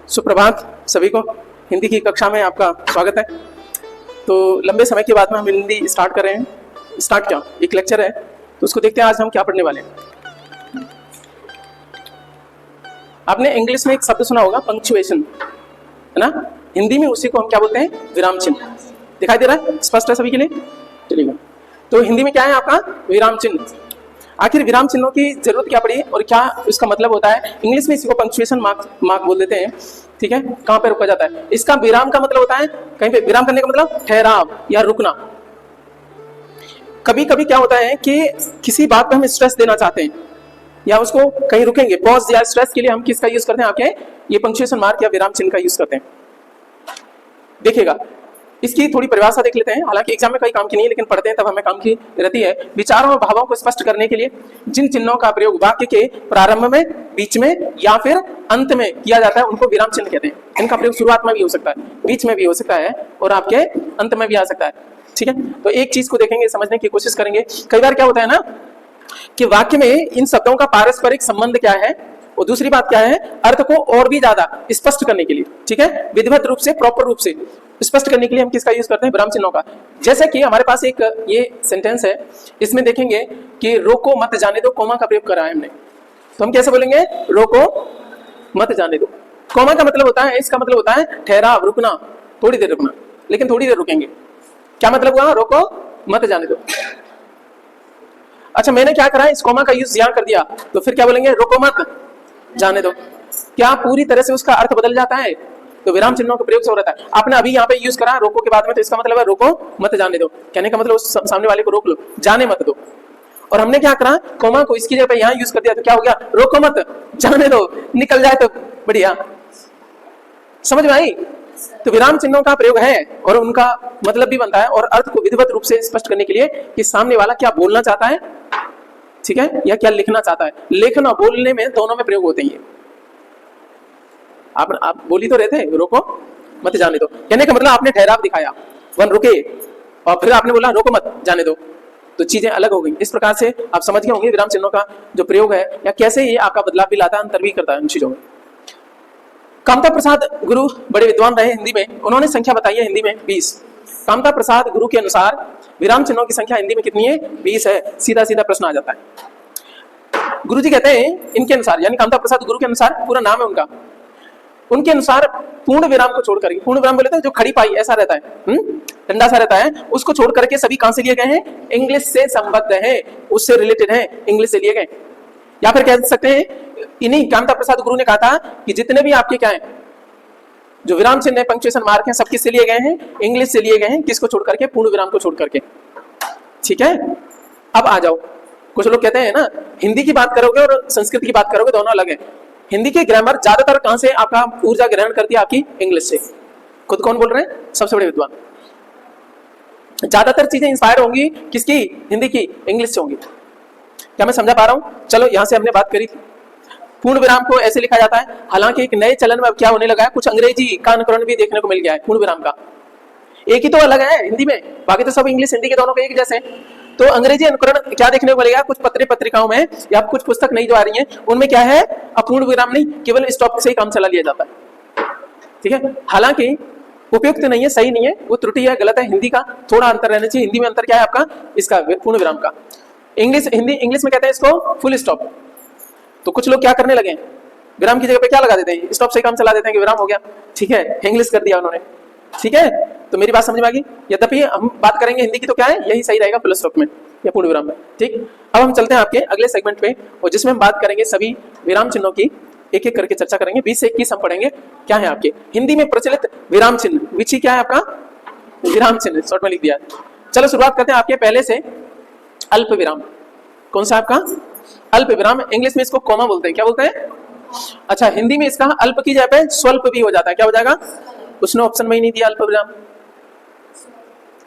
सुप्रभात सभी को। हिंदी की कक्षा में आपका स्वागत है। तो लंबे समय के बाद में हम हिंदी स्टार्ट कर रहे हैं। स्टार्ट क्या, एक लेक्चर है, तो उसको देखते हैं आज हम क्या पढ़ने वाले हैं। आपने इंग्लिश में एक शब्द सुना होगा पंक्चुएशन, है ना। हिंदी में उसी को हम क्या बोलते हैं, विराम चिन्ह। दिखाई दे रहा है, स्पष्ट है सभी के लिए? चलिए, तो हिंदी में क्या है आपका, विराम चिन्ह। आखिर विराम चिन्हों की जरूरत क्या पड़ी और क्या इसका मतलब होता है? इंग्लिश में इसी को पंक्चुएशन मार्क बोल देते हैं, ठीक है। कहां पे रुका जाता है? इसका विराम का मतलब होता है कहीं पे विराम करने का मतलब ठहराव या रुकना। कभी कभी क्या होता है कि किसी बात पे हम स्ट्रेस देना चाहते हैं या उसको कहीं रुकेंगे, पॉज या स्ट्रेस के लिए हम किसका यूज करते हैं? आपके ये पंक्चुएशन मार्क या विराम चिन्ह का यूज करते हैं। देखिएगा, इसकी थोड़ी परिभाषा देख लेते हैं। हालांकि एग्जाम में कोई काम की नहीं है, लेकिन पढ़ते हैं तब हमें काम की रहती है। विचारों और भावों को स्पष्ट करने के लिए जिन चिन्हों का प्रयोग वाक्य के प्रारंभ में, बीच में या फिर अंत में किया जाता है उनको विराम चिन्ह कहते हैं। इनका प्रयोग शुरुआत में भी हो सकता है, बीच में भी हो सकता है और आपके अंत में भी आ सकता है, ठीक है। तो एक चीज को देखेंगे, समझने की कोशिश करेंगे। कई बार क्या होता है ना कि वाक्य में इन शब्दों का पारस्परिक संबंध क्या है, और दूसरी बात क्या है, अर्थ को और भी ज्यादा स्पष्ट करने के लिए, ठीक है, विधिवत रूप से, प्रॉपर रूप से स्पष्ट करने के लिए हम किसका यूज करते हैं? विराम चिन्हों का। जैसे कि हमारे पास एक ये सेंटेंस है, इसमें देखेंगे कि रोको मत जाने दो, कोमा का प्रयोग करा है हमने। तो हम कैसे बोलेंगे? रोको मत जाने दो। कोमा का मतलब होता है, इसका मतलब होता है ठहराव, रुकना, थोड़ी देर रुकना, लेकिन थोड़ी देर रुकेंगे। क्या मतलब हुआ? रोको मत जाने दो। अच्छा, मैंने क्या करा, इस कोमा का यूज यहां कर दिया, तो फिर क्या बोलेंगे? रोको मत जाने दो। क्या पूरी तरह से उसका अर्थ बदल जाता है? तो विराम चिन्हों का प्रयोग से हो रहा है। आपने अभी यहाँ पे यूज करा रोको के बाद में, तो इसका मतलब है रोको मत जाने दो। कहने का मतलब उस सामने वाले को रोक लो, जाने मत दो। और हमने क्या करा, कोमा को इसकी जगह यहाँ यूज कर दिया, तो क्या हो गया? रोको मत जाने दो, निकल जाए तो बढ़िया। समझ में आई? तो विराम चिन्हों का प्रयोग है और उनका मतलब भी बनता है, और अर्थ को विधिवत रूप से स्पष्ट करने के लिए कि सामने वाला क्या बोलना चाहता है, ठीक है, या क्या लिखना चाहता है। लेखन और बोलने में, दोनों में प्रयोग होते हैं। आप बोली तो रहे थे रोको मत जाने दो, कहने का मतलब आपने ठहराव दिखाया, वन रुके, और फिर आपने बोला रोको मत जाने दो, तो चीजें अलग हो गई। इस प्रकार से आप समझ गए होंगे विराम चिन्हों का जो प्रयोग है, या कैसे ये आपका बदलाव भी लाता है, अंतर भी करता है उन चीजों में। कामता प्रसाद गुरु बड़े विद्वान रहे हिंदी में, उन्होंने संख्या बताई है हिंदी में 20। कामता प्रसाद गुरु के अनुसार विराम चिन्हों की संख्या हिंदी में कितनी है? 20 है। सीधा सीधा प्रश्न आ जाता है। गुरु जी कहते हैं इनके अनुसार, यानी कामता प्रसाद गुरु के अनुसार, पूरा नाम है उनका, उनके अनुसार पूर्ण विराम को छोड़ करके, पूर्ण विराम बोले तो जो खड़ी पाई ऐसा रहता है, डंडा सा रहता है, उसको छोड़ करके सभी कहां से लिए गए हैं? इंग्लिश से संबद्ध है, उससे रिलेटेड है, इंग्लिश से लिए गए। या फिर कह सकते हैं, इन्हीं कामता प्रसाद गुरु ने कहा था कि जितने भी आपके क्या है, जो विराम चिन्ह है, पंक्चुएशन मार्क है, सब किससे लिए गए हैं? इंग्लिश से लिए गए हैं। किसको छोड़ करके? पूर्ण विराम को छोड़ करके, ठीक है। अब आ जाओ, कुछ लोग कहते हैं ना, हिंदी की बात करोगे और संस्कृत की बात करोगे, दोनों अलग है। हिंदी की ग्रामर ज्यादातर कहां से आपका ऊर्जा ग्रहण करती है? आपकी इंग्लिश से। खुद कौन बोल रहे हैं? सबसे बड़े विद्वान। ज्यादातर चीजें इंस्पायर होंगी किसकी? हिंदी की, इंग्लिश से होंगी। क्या मैं समझा पा रहा हूं? चलो, यहां से हमने बात करी थी। पूर्ण विराम को ऐसे लिखा जाता है, हालांकि एक नए चलन में अब क्या होने लगा है, कुछ अंग्रेजी का अनुकरण भी देखने को मिल गया है पूर्ण विराम का। एक ही तो अलग है हिंदी में, बाकी तो सब इंग्लिश हिंदी के दोनों के एक जैसे। तो अंग्रेजी अनुकरण क्या देखने को मिलेगा? कुछ पत्रिकाओं में या कुछ पुस्तक नई जो आ रही है, उनमें क्या है, अपूर्ण विराम नहीं, केवल स्टॉप से ही काम चला लिया जाता है, ठीक है। हालांकि उपयुक्त नहीं है, सही नहीं है, वो त्रुटि है, गलत है। हिंदी का थोड़ा अंतर रहना चाहिए। हिंदी में अंतर क्या है आपका? इसका पूर्ण विराम का। इंग्लिश में कहते हैं इसको फुल स्टॉप। तो कुछ लोग क्या करने लगे, विराम की जगह पे क्या लगा देते हैं? स्टॉप से काम चला देते हैं कि विराम हो गया, ठीक है, इंग्लिश कर दिया उन्होंने, ठीक है। तो मेरी बात समझ में आ गई? यद्यपि हम बात करेंगे हिंदी की, तो क्या है, यही सही रहेगा, फुल स्टॉप में या पूर्ण विराम में, ठीक। अब हम चलते हैं आपके अगले सेगमेंट पे, और जिसमें हम बात करेंगे सभी विराम चिन्हों की, एक एक करके चर्चा करेंगे। 20 से 21 हम पढ़ेंगे। क्या है आपके हिंदी में प्रचलित विराम चिन्ह? विची क्या है आपका? विराम चिन्ह, शॉर्ट में लिख दिया। चलो शुरुआत करते हैं आपके पहले से, अल्प विराम। कौन सा आपका? अल्प विराम। इंग्लिश में इसको कोमा बोलते हैं। क्या बोलते हैं? अच्छा, हिंदी में इसका अल्प की जगह पे स्वल्प भी हो जाता है। क्या हो जाएगा? उसने ऑप्शन में ही नहीं दिया अल्प विराम।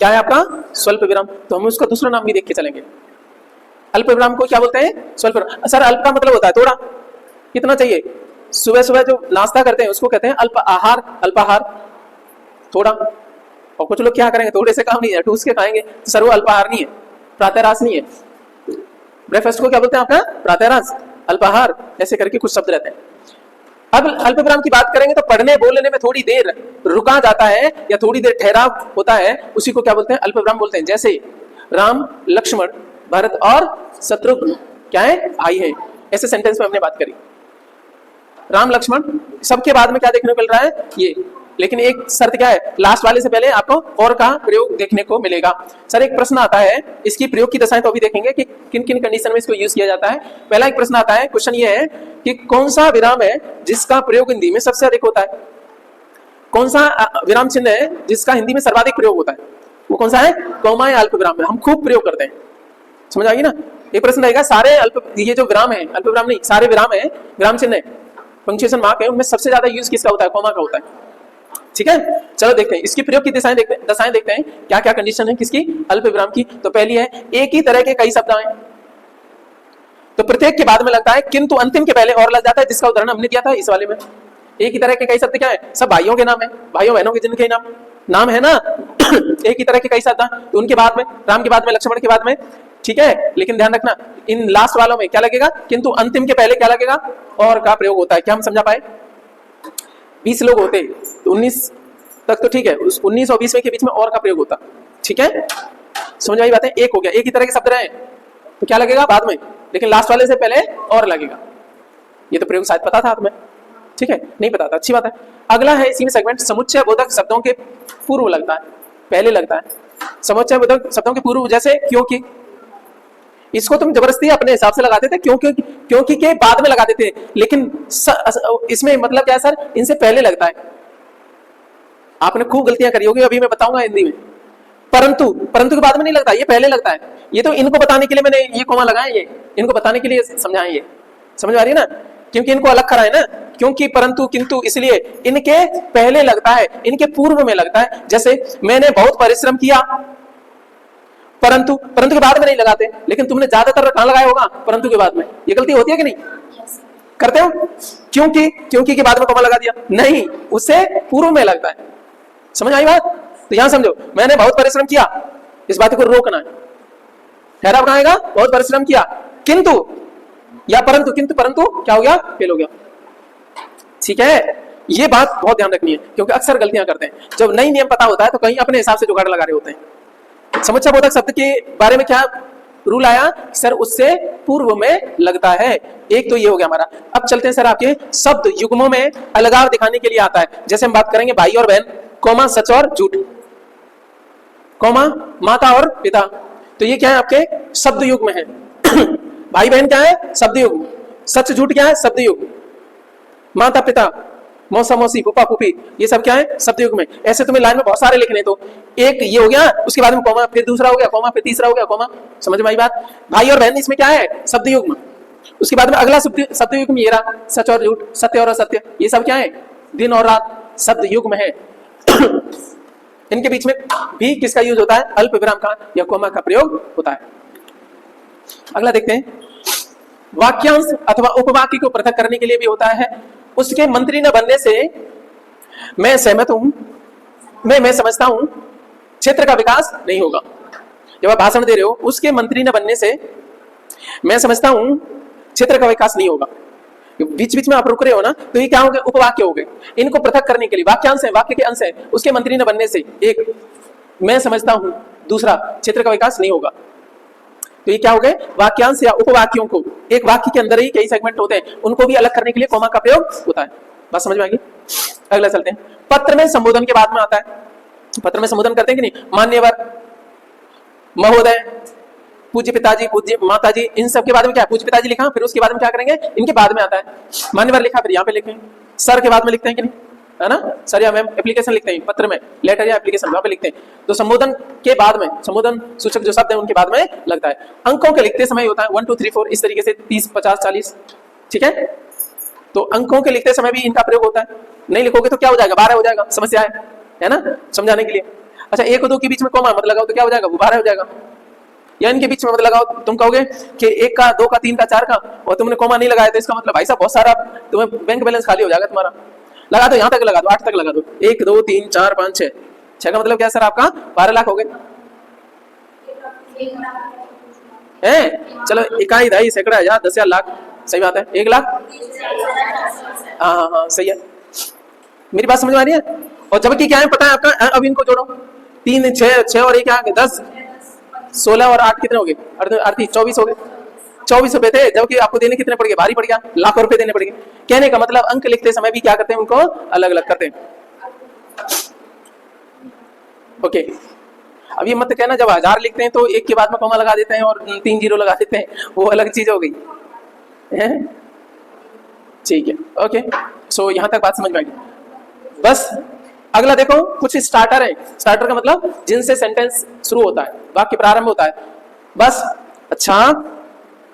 क्या है आपका? स्वल्प विराम। तो हम उसका दूसरा नाम भी देख के चलेंगे। अल्प विराम को क्या बोलते हैं? स्वल्प विराम। सर, अल्प का मतलब होता है थोड़ा, कितना चाहिए? सुबह सुबह जो नाश्ता करते हैं उसको कहते हैं अल्प आहार, अल्पाहार, थोड़ा। और कुछ लोग क्या करेंगे, थोड़े से काम नहीं है, ठूस के खाएंगे। सर, वो अल्पाहार नहीं है, प्रातःरास नहीं है। ब्रेकफास्ट को क्या बोलते हैं आपका? प्रातःरास, अल्पाहार, ऐसे करके कुछ शब्द रहते हैं। अब अल्प विराम की बात करेंगे तो पढ़ने बोलने में थोड़ी देर रुका जाता है या थोड़ी देर ठहराव होता है, उसी को क्या बोलते हैं? अल्प विराम बोलते हैं। जैसे राम, लक्ष्मण, भरत और शत्रुघ्न क्या है? भाई है। ऐसे सेंटेंस में हमने बात करी। राम लक्ष्मण सबके बाद में क्या देखने को मिल रहा है? ये। लेकिन एक शर्त क्या है? लास्ट वाले से पहले आपको और का प्रयोग देखने को मिलेगा। सर एक प्रश्न आता है, इसकी प्रयोग की दशाएं तो अभी देखेंगे कि किन किन कंडीशन में इसको यूज किया जाता है। पहला एक प्रश्न आता है, क्वेश्चन ये है कि कौन सा विराम है जिसका प्रयोग हिंदी में सबसे अधिक होता है? कौन सा विराम चिन्ह है जिसका हिंदी में सर्वाधिक प्रयोग होता है? वो कौन सा है? कॉमा या अल्प विराम है, हम खूब प्रयोग करते हैं। समझ आ गई ना? एक प्रश्न रहेगा, सारे ये जो विराम है, अल्प विराम नहीं, सारे विराम है, विराम चिन्ह है, पंक्चुएशन मार्क है, उनमें सबसे ज्यादा यूज किसका होता है? कॉमा का होता है। ठीक है, चलो देखते हैं इसकी प्रयोग की दशाएं देखते हैं क्या क्या कंडीशन है किसकी? अल्प विराम की। तो पहली है, एक ही तरह के कई शब्द आए तो प्रत्येक के बाद में लगता है किंतु अंतिम के पहले और लग जाता है, जिसका उदाहरण हमने दिया था इस वाले में। एक ही तरह के कई शब्द क्या है? सब भाइयों के नाम है, भाइयों बहनों के जिनके नाम है ना एक ही तरह के कई शब्द, तो उनके बाद में, राम के बाद में, लक्ष्मण के बाद में, ठीक है। लेकिन ध्यान रखना इन लास्ट वालों में क्या लगेगा? किंतु अंतिम के पहले क्या लगेगा? और का प्रयोग होता है। क्या हम समझा पाए? 20 लोग होते तो 19 तक तो ठीक है, उस 19 और 20 के बीच में और का प्रयोग होता। ठीक है, समझ आई बातें? एक हो गया, एक ही तरह के शब्द रहे तो क्या लगेगा बाद में, लेकिन लास्ट वाले से पहले और लगेगा। ये तो प्रयोग शायद पता था तुम्हें, ठीक है? नहीं पता था, अच्छी बात है। अगला है इसी में सेगमेंट, समुच्चय बोधक शब्दों के पूर्व लगता है, पहले लगता है। समुच्चय बोधक शब्दों के पूर्व, जैसे क्योंकि, इसको तुम जबरदस्ती अपने हिसाब से लगाते थे, क्योंकि के बाद में लगाते थे, लेकिन इसमें मतलब क्या है सर? इनसे पहले लगता है। आपने खूब गलतियां करी होगी, अभी मैं बताऊंगा हिंदी में। परंतु के बाद में नहीं लगता, ये पहले लगता है। ये तो इनको बताने के लिए मैंने ये कोमा लगाया, ये इनको बताने के लिए समझाएं। ये समझ आ रही है ना? क्योंकि इनको अलग करा है ना, क्योंकि, परंतु, किंतु, इसलिए इनके पहले लगता है, इनके पूर्व में लगता है। जैसे मैंने बहुत परिश्रम किया, परंतु के बाद में नहीं लगाते, लेकिन तुमने ज्यादातर कहां लगाया होगा? परंतु के बाद में। ये गलती होती है कि नहीं? करते हो? क्योंकि के बाद में कोमा लगा दिया, नहीं, उससे पूर्व में लगता है। समझ आई बात? तो यहां समझो, मैंने बहुत परिश्रम किया, इस बात को रोकना है। ठहराव कहां आएगा? बहुत परिश्रम किया, किंतु या परंतु, परंतु क्या हो गया? फेल हो गया। ठीक है, ये बात बहुत ध्यान रखनी है, क्योंकि अक्सर गलतियां करते हैं। जब नई नियम पता होता है तो कहीं अपने हिसाब से जुगाड़ लगा रहे होते हैं। समुच्चय बोधक शब्द के बारे में क्या रूल आया? सर उससे पूर्व में लगता है। एक तो ये हो गया हमारा। अब चलते हैं सर आपके शब्द युग्मों में अलगाव दिखाने के लिए आता है। जैसे हम बात करेंगे भाई और बहन, कोमा सच और झूठ, कोमा माता और पिता, तो ये क्या है? आपके शब्द युग में है। भाई बहन क्या है? शब्द युग। सच झूठ क्या है? शब्द युग। माता पिता, मौसा मौसी, फूफा फूफी, ये सब क्या है? शब्द युग में। ऐसे तुम्हें लाइन में बहुत सारे लिखने, तो एक ये हो गया, उसके बाद में कोमा, फिर दूसरा हो गया कोमा, फिर तीसरा हो गया कोमा। समझ में आई बात? भाई और बहन इसमें क्या है? शब्द युग में। उसके बाद में अगला शब्द युग में ये रहा, सच और झूठ, सत्य और असत्य, ये सब क्या है? दिन और रात, शब्द युग में है। इनके बीच में भी किसका यूज होता है? अल्प विराम का या कोमा का प्रयोग होता है। अगला देखते हैं, वाक्यांश अथवा उपवाक्य को पृथक करने के लिए भी होता है। उसके मंत्री न बनने से मैं सहमत हूं, मैं समझता हूं क्षेत्र का विकास नहीं होगा। जब आप भाषण दे रहे हो, उसके मंत्री न बनने से मैं समझता हूं क्षेत्र का विकास नहीं होगा, बीच बीच में आप रुक रहे हो ना, तो ये क्या हो गए? उपवाक्य हो गए। इनको पृथक करने के लिए वाक्यांश है, वाक्य के अंश है, उसके मंत्री न बनने से एक मैं समझता हूं, दूसरा क्षेत्र का विकास नहीं होगा। तो ये क्या हो गए? वाक्यांश या उपवाक्यों को, एक वाक्य के अंदर ही कई सेगमेंट होते हैं, उनको भी अलग करने के लिए कोमा का प्रयोग होता है। बात समझ में आ गई? अगला चलते हैं, पत्र में संबोधन के बाद में आता है। पत्र में संबोधन करते हैं कि नहीं? मान्यवर, महोदय, पूज्य पिताजी, पूज्य माताजी, इन सब के बाद में क्या? पूज्य पिताजी लिखा, फिर उसके बाद में क्या करेंगे? इनके बाद में आता है मान्यवर लिखा, फिर यहाँ पे लिखेंगे। सर के बाद में लिखते हैं कि नहीं, है ना? सर या मैम एप्लीकेशन लिखते हैं, पत्र में लेटर या एप्लीकेशन वहां पे लिखते हैं। तो संबोधन के बाद में, संबोधन सूचक जो शब्द है उनके बाद में लगता है। अंकों के लिखते समय होता है 1 2 3 4, इस तरीके से 30 50 40, ठीक है? तो अंकों के लिखते समय भी इनका प्रयोग होता है। नहीं लिखोगे तो क्या हो जाएगा? 12 हो जाएगा। समस्या है ना, समझाने के लिए। अच्छा, 1 और 2 के बीच में कोमा मत लगाओ तो क्या हो जाएगा? वो 12 हो जाएगा। या इनके बीच में मत लगाओ, तुम कहोगे कि 1 का, 2 का, 3 का, 4 का, और तुमने कोमा नहीं लगाया, तो इसका मतलब भाई साहब बहुत सारा तुम्हें बैंक बैलेंस खाली हो जाएगा तुम्हारा। लगा दो, यहां तक लगा दो, 8 तक लगा दो। 1 2 3 4 5 6, 6 का मतलब क्या सर? आपका 12 लाख हो गए हैं? चलो, इकाई, दहाई, सैकड़ा, हजार, 10,000, लाख, सही बात है। 1 लाख, हाँ हाँ हाँ सही है, मेरी बात समझ में आ रही है। और जबकि क्या है पता है आपका, अब इनको जोड़ो, 3 6 6 और 1 क्या 10 16 और 8 कितने हो गए, 24 हो गए। 24 रुपए थे, जबकि आपको देने कितने पड़ गए, भारी पड़ गया, लाखों रुपए देने पड़ गए। कहने का मतलब अंक लिखते समय भी क्या करते हैं, उनको अलग अलग करते हैं। ओके, अब ये मत कहना जब 1000 लिखते हैं तो 1 के बाद में कॉमा लगा देते हैं और 3 जीरो लगा देते हैं, वो अलग चीज हो गई है। ठीक है, ओके, सो यहां तक बात समझ में आई। बस अगला देखो, कुछ स्टार्टर है। स्टार्टर का मतलब जिनसे सेंटेंस शुरू होता है, वाक्य प्रारंभ होता है। बस, अच्छा,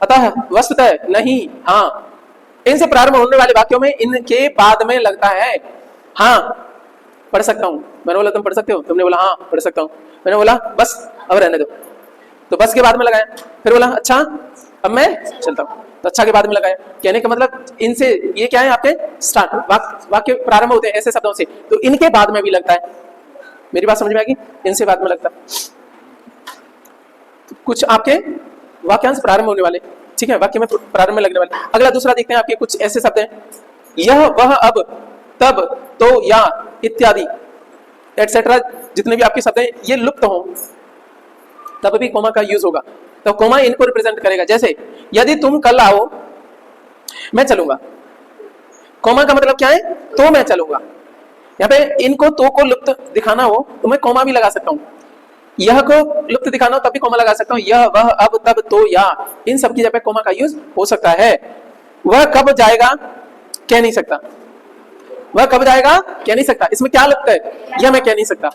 अतः, वस्तुतः, नहीं, हाँ, इनसे प्रारंभ होने वाले वाक्यों में इनके बाद में लगता है हाँ पढ़ सकता हूं। मैंने बोला तुम पढ़ सकते हो, तुमने बोला हाँ पढ़ सकता हूं। मैंने बोला बस अब रहने दो, तो बस के बाद में लगाया। फिर बोला अच्छा अब मैं चलता हूं, तो अच्छा के बाद में लगाया। कहने का मतलब इनसे, ये क्या है आपके स्टार्ट, वाक्य प्रारंभ होते हैं ऐसे शब्दों से, तो इनके बाद में भी लगता है। मेरी बात समझ में आएगी, इनसे बाद में लगता है। कुछ आपके वाक्यांश प्रारंभ होने वाले, ठीक है, वाक्य में प्रारंभ में लगने वाले। अगला दूसरा देखते हैं, आपके कुछ ऐसे शब्द हैं, यह, वह, अब, तब, तो, या, इत्यादि, एटसेट्रा, जितने भी आपके शब्द हैं ये लुप्त हों तब भी कोमा का यूज होगा। तो कोमा इनको रिप्रेजेंट करेगा। जैसे यदि तुम कल आओ मैं चलूंगा, कोमा का मतलब क्या है, तो मैं चलूंगा। यहाँ पे इनको तो को लुप्त दिखाना हो तो मैं कोमा भी लगा सकता हूँ, यह को लुप्त दिखाना हो तब भी कोमा लगा सकता हूँ। यह, वह, अब, तब, तो, या, इन सब की जगह कोमा का यूज हो सकता है। वह कब जाएगा कह नहीं सकता, वह कब जाएगा कह नहीं सकता, इसमें क्या लगता है, यह मैं कह नहीं सकता।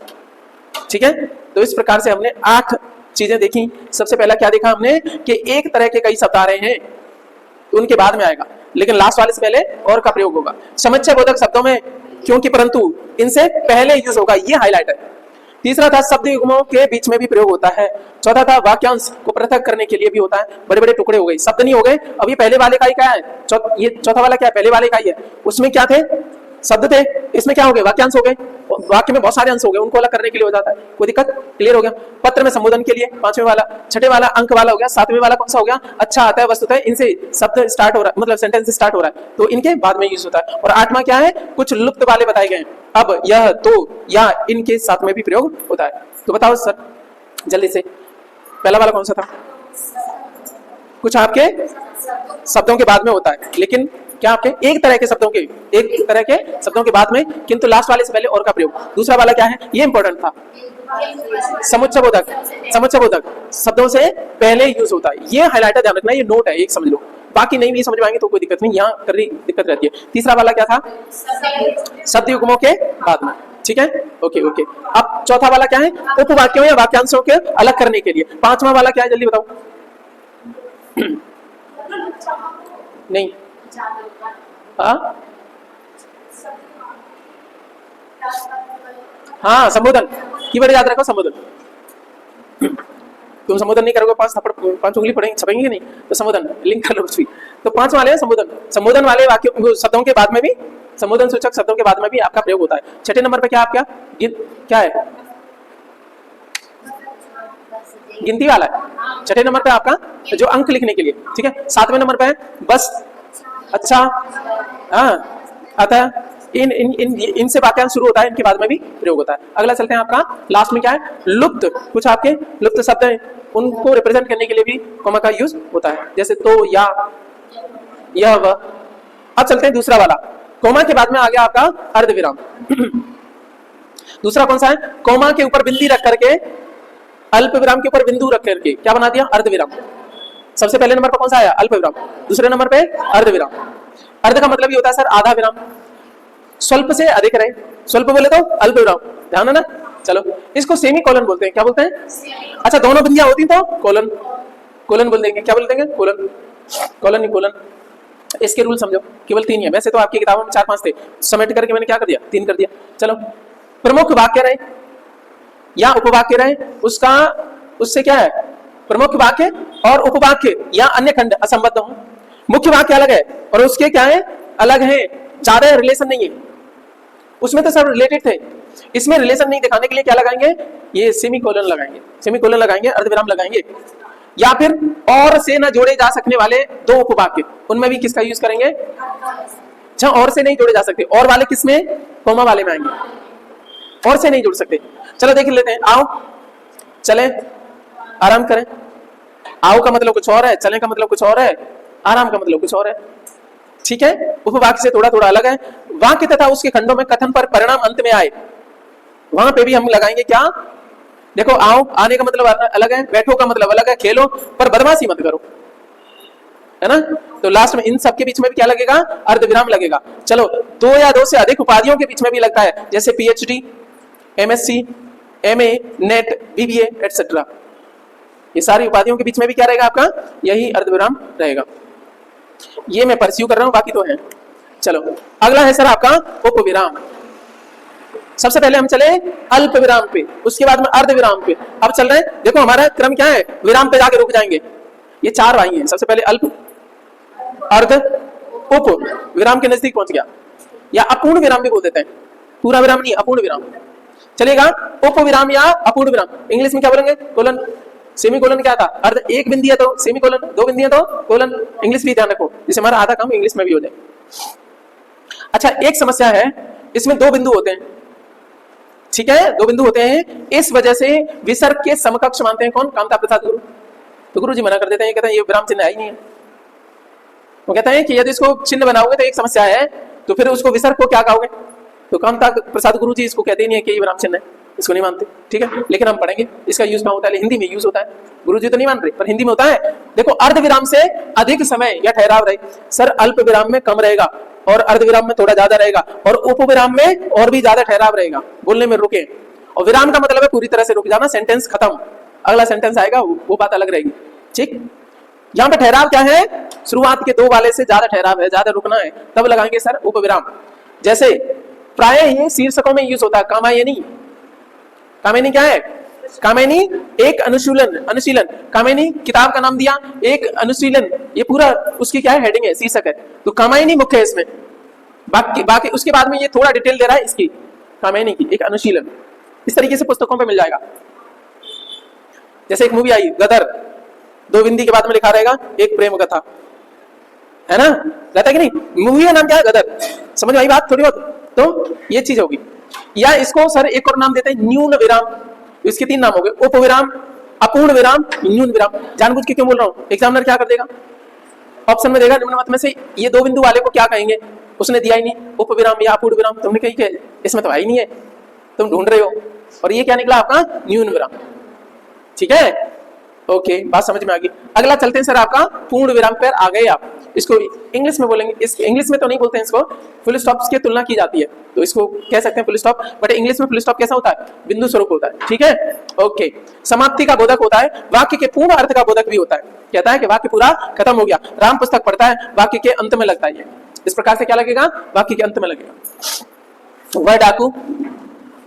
ठीक है, तो इस प्रकार से हमने 8 चीजें देखी। सबसे पहला क्या देखा हमने कि एक तरह के कई शब्द आ रहे हैं तो उनके बाद में आएगा, लेकिन लास्ट वाले से पहले और का प्रयोग होगा। समुच्चय बोधक शब्दों में क्योंकि परंतु इनसे पहले यूज होगा, ये हाईलाइट है। तीसरा था शब्द युग्मों के बीच में भी प्रयोग होता है। चौथा था वाक्यांश को पृथक करने के लिए भी होता है। बड़े बड़े टुकड़े हो गए, शब्द नहीं हो गए। अब ये पहले वाले का ही क्या है, ये चौथा वाला क्या है, पहले वाले का ही है। उसमें क्या थे, शब्द थे, इसमें क्या हो गए, वाक्यांश हो गए। वाक्य में बहुत सारे अंश हो गए, उनको अलग करने के लिए हो जाता है। कोई दिक्कत, क्लियर हो गया। पत्र में संबोधन के लिए 5वें वाला, 6ठे वाला अंक वाला हो गया। 7वें वाला कौन सा हो गया, अच्छा आता है वस्तुतः, इनसे शब्द स्टार्ट हो रहा है, मतलब सेंटेंस स्टार्ट हो रहा है तो इनके बाद में यूज होता है। और 8वां क्या है, कुछ लुप्त वाले बताए गए हैं, अब, यह, तो, या, इनके साथ में भी प्रयोग होता है। तो बताओ सर जल्दी से, पहला वाला कौन सा था, कुछ आपके शब्दों के बाद में होता है, लेकिन क्या आपके एक तरह के शब्दों के बाद में, किंतु लास्ट वाले से पहले और का प्रयोग। दूसरा वाला क्या है, ये इंपॉर्टेंट था, समुच्चय बोधक शब्दों से पहले यूज होता है। ये हाईलाइटर ध्यान रखना, ये नोट है, एक समझ लो, बाकी नहीं भी समझ पाएंगे तो कोई दिक्कत नहीं, यहाँ कर रही दिक्कत रहती है। तीसरा वाला क्या था, शब्द युग्मों के बाद में, ठीक है, ओके ओके। अब चौथा वाला क्या है, उपवाक्यों या वाक्यांशों के अलग करने के लिए। 5वां वाला क्या है, जल्दी बताओ। नहीं, हाँ संबोधन की वर्ड याद रखो, संबोधन। तुम संबोधन नहीं करोगे 5 उंगली पढ़ेंगे छपेंगे नहीं, तो संबोधन लिंक कर लो कुछ भी। तो 5 वाले संबोधन वाले वाक्यों शब्दों के बाद में भी, संबोधन सूचक शब्दों के बाद में भी आपका प्रयोग होता है। 6ठे नंबर पे क्या आपका क्या है, गिनती वाला है। 6ठे नंबर पे आपका जो अंक लिखने के लिए, ठीक है। 7वें नंबर पे है बस, अच्छा, हाँ, अतः, इनसे वाक्यांश शुरू होता है, इनके बाद में भी प्रयोग होता है। अगला चलते हैं, आपका लास्ट में क्या है, लुप्त, कुछ आपके लुप्त शब्द हैं, उनको रिप्रेजेंट करने के लिए भी कोमा का यूज होता है, जैसे तो, या, यह, वह। अब चलते हैं दूसरा वाला, कोमा के बाद में आ गया आपका अर्धविराम। दूसरा कौन सा है, कोमा के ऊपर बिंदी रख करके, अल्प विराम के ऊपर बिंदु रख करके क्या बना दिया, अर्धविराम। सबसे पहले नंबर पर कौन सा आया, अल्प विराम। दूसरे नंबर पे अर्धविराम। अर्ध का मतलब ये होता है सर आधा विराम, स्वल्प से अधिक रहे, स्वल्प बोले तो अल्प विराम, ध्यान है ना। चलो, इसको सेमी कोलन बोलते हैं, क्या बोलते हैं, अच्छा दोनों बिंदियां होती तो कोलन, कोलन बोल देंगे, क्या बोल देंगे, कोलन, कोलन ही कोलन। इसके रूल समझो, केवल 3 है, वैसे तो आपकी किताबों में 4-5 थे, समेट करके मैंने क्या कर दिया, 3 कर दिया। चलो, प्रमुख वाक्य रहे या उपवाक्य रहे, उससे क्या है, प्रमुख वाक्य और उपवाक्य या अन्य खंड असंबद्ध हो। मुख्य वाक्य अलग है और उसके क्या है, अलग है, ज्यादा रिलेशन नहीं है, उसमें तो सब रिलेटेड थे, इसमें रिलेशन नहीं दिखाने के लिए क्या लगाएंगे, ये सेमीकोलन लगाएंगे, सेमीकोलन लगाएंगे, अर्धविराम लगाएंगे। या फिर और से न जोड़े जा सकने वाले 2 उपवाक्य, उनमें भी किसका यूज करेंगे, जहां और से नहीं जोड़े जा सकते, और वाले किसमें, कोमा वाले में आएंगे, और से नहीं जोड़ सकते। चलो देख लेते हैं, आओ चले, आराम करें। आओ का मतलब कुछ और है, चले का मतलब कुछ और है, आराम का मतलब कुछ और है। ठीक है, उपवाक्य से थोड़ा थोड़ा अलग है। वाक्य तथा उसके खंडों में कथन पर परिणाम अंत में आए, वहां पे भी हम लगाएंगे क्या, देखो आओ, आने का मतलब अलग है, बैठो का मतलब अलग है, खेलो पर बदमाशी मत करो, है ना। तो लास्ट में इन सब के बीच में भी क्या लगेगा, अर्धविराम लगेगा। चलो, 2 या 2 से अधिक उपाधियों के बीच में भी लगता है, जैसे PhD, MSc, MA, net, BBA etcetera, ये सारी उपाधियों के बीच में भी क्या रहेगा आपका, यही अर्धविराम रहेगा। ये मैं परस्यू कर रहा हूं, बाकी तो है। चलो अगला है सर आपका उपविराम। सबसे पहले हम चले अल्प विराम पे, उसके बाद में अर्ध विराम पे। अब चल रहे हैं, देखो हमारा क्रम क्या है, विराम पे जाके रुक जाएंगे। ये 4 भाई हैं, सबसे पहले अल्प, अर्ध, उप, विराम के नजदीक पहुंच गया, या अपूर्ण विराम भी बोल देते हैं, पूरा विराम नहीं, अपूर्ण विराम चलेगा। उप विराम या अपूर्ण विराम, इंग्लिश में क्या बोलेंगे, कोलन, सेमी कोलन क्या था, अर्ध, 1 बिंदी है तो सेमी कोलन, 2 बिंदी है तो कोलन। इंग्लिश भी ध्यान रखो, जिससे हमारा आधा काम इंग्लिश में भी हो जाए। अच्छा, एक समस्या है, इसमें 2 बिंदु होते हैं, ठीक है, 2 बिंदु होते हैं, इस वजह से विसर्ग के समकक्ष मानते हैं कौन, कामता प्रसाद गुरु। तो गुरु जी मना कर देते हैं, कहते हैं ये विराम चिन्ह है ही नहीं है। वो कहते हैं कि यदि इसको चिन्ह बनाओगे तो एक समस्या है, तो फिर उसको विसर्ग को क्या कहोगे, तो कामता प्रसाद गुरु जी इसको कहते ही नहीं है कि ये विराम चिन्ह है, इसको नहीं मानते। ठीक है, लेकिन हम पढ़ेंगे इसका यूज कहाँ होता है, हिंदी में यूज होता है, गुरु जी तो नहीं मान रहे पर हिंदी में होता है। देखो, अर्ध विराम से अधिक समय या ठहराव रहे, सर अल्प विराम में कम रहेगा और अर्ध विराम में थोड़ा ज्यादा रहेगा, और उप विराम में और भी ज्यादा ठहराव रहेगा, बोलने में रुके। और विराम का मतलब है पूरी तरह से रुक जाना, सेंटेंस खत्म, अगला सेंटेंस आएगा वो बात अलग रहेगी। ठीक, यहाँ पे ठहराव क्या है, शुरुआत के 2 वाले से ज्यादा ठहराव है, ज्यादा रुकना है, तब लगाएंगे सर उप विराम। जैसे प्राय ये शीर्षकों में यूज होता है, कामायनी, कामिनी क्या है, कामिनी एक अनुशीलन, कामिनी किताब का नाम दिया, एक अनुशीलन, ये पूरा उसकी क्या है, हेडिंग है, शीर्षक है, तो कामिनी मुख्य है इसमें। बाकी उसके बाद में ये थोड़ा डिटेल दे रहा है इसकी, कामिनी की एक अनुशीलन। इस तरीके से पुस्तकों पे मिल जाएगा। जैसे एक मूवी आई गदर, 2 बिंदी के बाद में लिखा रहेगा एक प्रेम कथा, है ना, रहता है कि नहीं, मूवी का नाम क्या है, गदर। समझ में आई बात थोड़ी बहुत, तो ये चीज होगी। या इसको सर एक और नाम देते हैं न्यून विराम, इसके 3 नाम हो गए, उप विराम, अपूर्ण विराम, न्यून विराम। जानबूझ के क्यों बोल रहा हूं, एग्जामिनर क्या कर देगा, ऑप्शन में देगा निम्न मत में से ये 2 बिंदु वाले को क्या कहेंगे, उसने दिया ही नहीं, उप विराम या अपूर्ण विराम, तुमने कही कि इसमें तो आई नहीं है, तुम ढूंढ रहे हो, और ये क्या निकला आपका, न्यून विराम। ठीक है, ओके, बात समझ में आ गई। अगला चलते हैं सर आपका पूर्ण विराम पर आ गए आप, इसको इंग्लिश में बोलेंगे, इस इंग्लिश में तो नहीं बोलते हैं, इसको फुल स्टॉप की तुलना की जाती है, तो इसको कह सकते हैं फुल स्टॉप, बट इंग्लिश में फुल स्टॉप कैसा होता है, बिंदु स्वरूप होता है। ठीक है, ओके, समाप्ति का बोधक होता है, वाक्य के पूर्ण अर्थ का बोधक भी होता है, कहता है कि वाक्य पूरा खत्म हो गया। राम पुस्तक पढ़ता है, वाक्य के अंत में लगता है, इस प्रकार से क्या लगेगा, वाक्य के अंत में लगेगा। वह डाकू,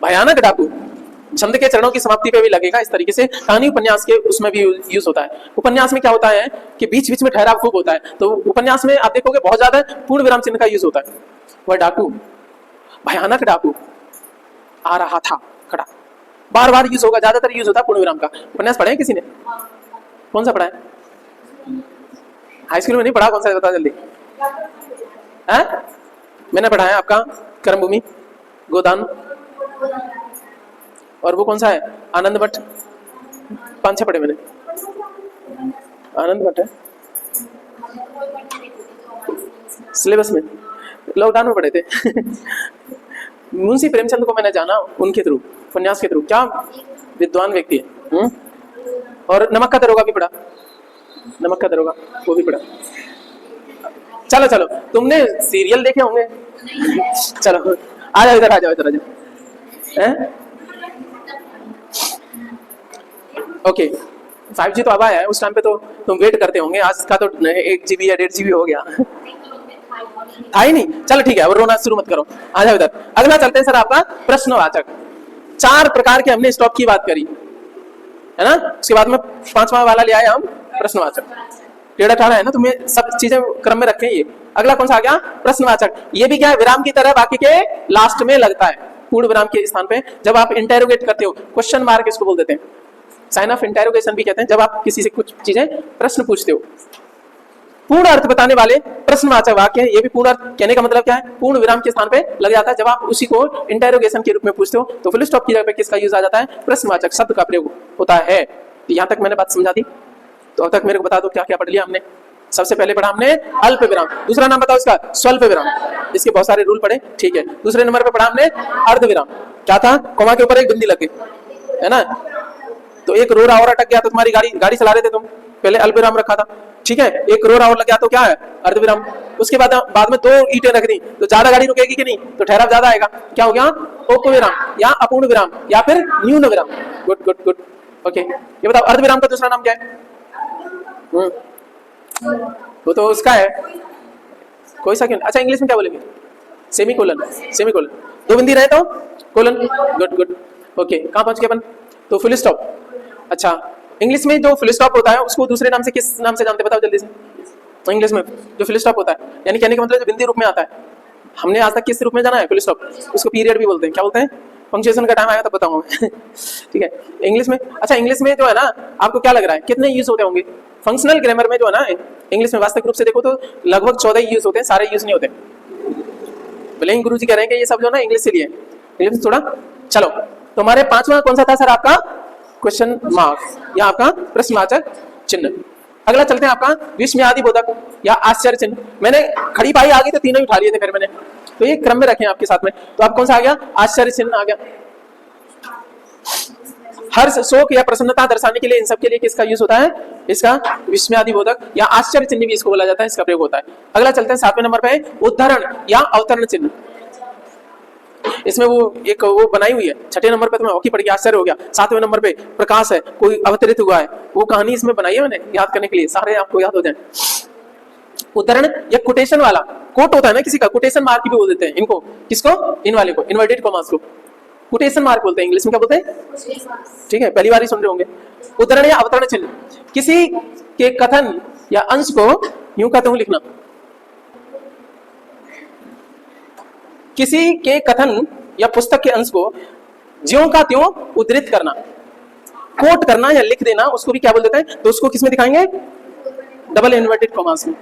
भयानक डाकू, छंद के चरणों की समाप्ति पे भी लगेगा। इस तरीके से कहानी उपन्यास के उसमें भी यूज होता है। उपन्यास में क्या होता है कि बीच बीच में ठहराव खूब होता है, तो उपन्यास में आप देखोगे बहुत ज्यादा पूर्ण विराम चिन्ह का यूज होता है। वह डाकू, भयानक डाकू आ रहा था, खड़ा, बार बार यूज होगा, ज्यादातर यूज होता है पूर्ण विराम का। उपन्यास पढ़े किसी ने, कौन सा पढ़ा है, हाई स्कूल में नहीं पढ़ा, कौन सा बता जल्दी, है? मैंने पढ़ा है आपका कर्मभूमि, गोदान, और वो कौन सा है, आनंद भट्ट, 5-6 पढ़े मैंने, आनंद भट्ट है सिलेबस में, लॉकडाउन में पढ़े थे। मुंशी प्रेमचंद को मैंने जाना उनके थ्रू, उपन्यास के थ्रू, क्या विद्वान व्यक्ति है। और नमक का दरोगा भी पढ़ा, नमक का दरोगा वो भी पढ़ा। चलो चलो, तुमने सीरियल देखे होंगे, चलो आ जाओ इधर, आ जाओ इधर, आ जाओ। ओके, 5G तो अब आया है, उस टाइम पे तो तुम वेट करते होंगे, आज का तो 1 GB या 1.5 GB हो गया, था ही नहीं। चलो ठीक है, अब रोना शुरू मत करो, आ जाओ इधर। अगला चलते हैं सर आपका प्रश्नवाचक। 4 प्रकार के हमने स्टॉप की बात करी है ना, उसके बाद में 5वां वाला ले आए हम प्रश्नवाचक। टेढ़ा टेढ़ा है ना, तुम्हें सब चीजें क्रम में रखें। ये अगला कौन सा आ गया, प्रश्नवाचक। ये भी क्या है, विराम की तरह बाकी के लास्ट में लगता है, पूर्ण विराम के स्थान पे। जब आप इंटेरोगेट करते हो, क्वेश्चन मार्क इसको बोल देते हैं, साइन ऑफ इंटेरोगेशन भी कहते हैं, जब आप किसी से कुछ चीजें प्रश्न पूछते हो। पूर्ण अर्थ बताने वाले प्रश्नवाचक वाक्य है। ये भी पूर्ण अर्थ कहने का मतलब क्या है, पूर्ण विराम के स्थान पे लग जाता है। जब आप उसी को इंटेरोगेशन के रूप में पूछते हो तो फुल स्टॉप की जगह पे किसका यूज आ जाता है, प्रश्नवाचक शब्द का प्रयोग होता है। तो यहां तक मैंने बात समझा दी। तो अब तक मेरे को बता दो क्या क्या पढ़ लिया हमने। सबसे पहले पढ़ा हमने अल्प विराम, दूसरा नाम बताओ इसका स्वल्प विराम, इसके बहुत सारे रूल पढ़े, ठीक है। दूसरे नंबर पे पढ़ा हमने अर्ध विराम, क्या था, कोमा के ऊपर एक बिंदी लग गई, है ना। तो एक रोरा और अटक गया तो तुम्हारी गाड़ी चला रहे थे तुम, पहले अल्प विराम रखा था, ठीक है। एक रोरा और लग गया तो क्या है, अर्ध विराम। उसके बाद में 2 ईंटें रख दी तो ज्यादा गाड़ी रुकेगी कि नहीं, तो ठहराव ज्यादा आएगा, क्या हो गया, उप विराम या अपूर्ण विराम या फिर न्यून विराम। Good good good, okay. ये बताओ अर्ध विराम का दूसरा नाम क्या है? वो तो उसका है, कोई सा क्यों, अच्छा इंग्लिश में क्या बोलेंगे, सेमीकोलन, सेमीकोलन। 2 बिंदी रहे तो कोलन, गुड गुड, ओके। कहां पहुंच गए अपन, तो फुल स्टॉप। अच्छा, इंग्लिश में जो फुल स्टॉप होता है उसको दूसरे नाम से किस नाम से जानते, बताओ जल्दी से। इंग्लिश में जो फुल स्टॉप होता है, यानी कहने का मतलब जो बिंदी रूप में आता है, हमने आज तक किस रूप में जाना है, फुल स्टॉप। उसको पीरियड भी बोलते हैं, क्या बोलते हैं, पंक्चुएशन का टाइम आएगा तब बताऊंगा ठीक है। इंग्लिश में, अच्छा इंग्लिश में जो है ना, आपको क्या लग रहा है कितने यूज होते होंगे फंक्शनल ग्रामर में, जो है ना इंग्लिश में वास्तविक रूप से देखो तो लगभग 14 यूज होते हैं, सारे यूज नहीं होते। भले ही गुरुजी कह रहे हैं कि ये सब जो ना इंग्लिश से लिए, इंग्लिश में थोड़ा। चलो, तो हमारे 5वां कौन सा था सर, आपका क्वेश्चन मार्क या आपका प्रश्नवाचक चिन्ह। अगला चलते हैं आपका विस्मयादि बोधक या आश्चर्य चिन्ह। मैंने खड़ी पाई आ गई तो तीनों ही उठा लिए थे फिर मैंने, तो ये क्रम में रखे हैं आपके साथ में। तो आप कौन सा आ गया, आश्चर्य चिन्ह आ गया। हर्ष, शोक या प्रसन्नता दर्शाने के लिए इन सब के लिए किसका यूज होता है, इसका विस्मयादि बोधक या आश्चर्य चिन्ह भी इसको बोला जाता है, इसका प्रयोग होता है। अगला चलते हैं 7वें नंबर पे, उद्धरण या अवतरण चिन्ह। इसमें वो एक वो बनाई हुई है, 6ठे नंबर पे तुम्हें हॉकी पड़ गया, आश्चर्य हो गया। 7वें नंबर पे प्रकाश है, कोई अवतरित हुआ है, वो कहानी इसमें बनाई है मैंने याद करने के लिए, सारे आपको याद हो जाए। उद्धरण या कोटेशन वाला, कोट होता है ना किसी का, कोटेशन मार्क भी बोल देते हैं इनको, किसको, इन वाले को, इन्वर्टेड कॉमास को कोटेशन मार्क बोलते हैं, इंग्लिश में क्या बोलते हैं, ठीक है, पहली बार ही सुन रहे होंगे। उद्धरण या अवतरण चिन्ह, किसी के कथन या अंश को यूं कहते हूं लिखना, किसी के कथन या पुस्तक के अंश को ज्यों का त्यों उद्धृत करना, कोट करना या लिख देना, उसको भी क्या बोल देते हैं, तो उसको किसमें दिखाएंगे, डबल इन्वर्टेड कॉमास में।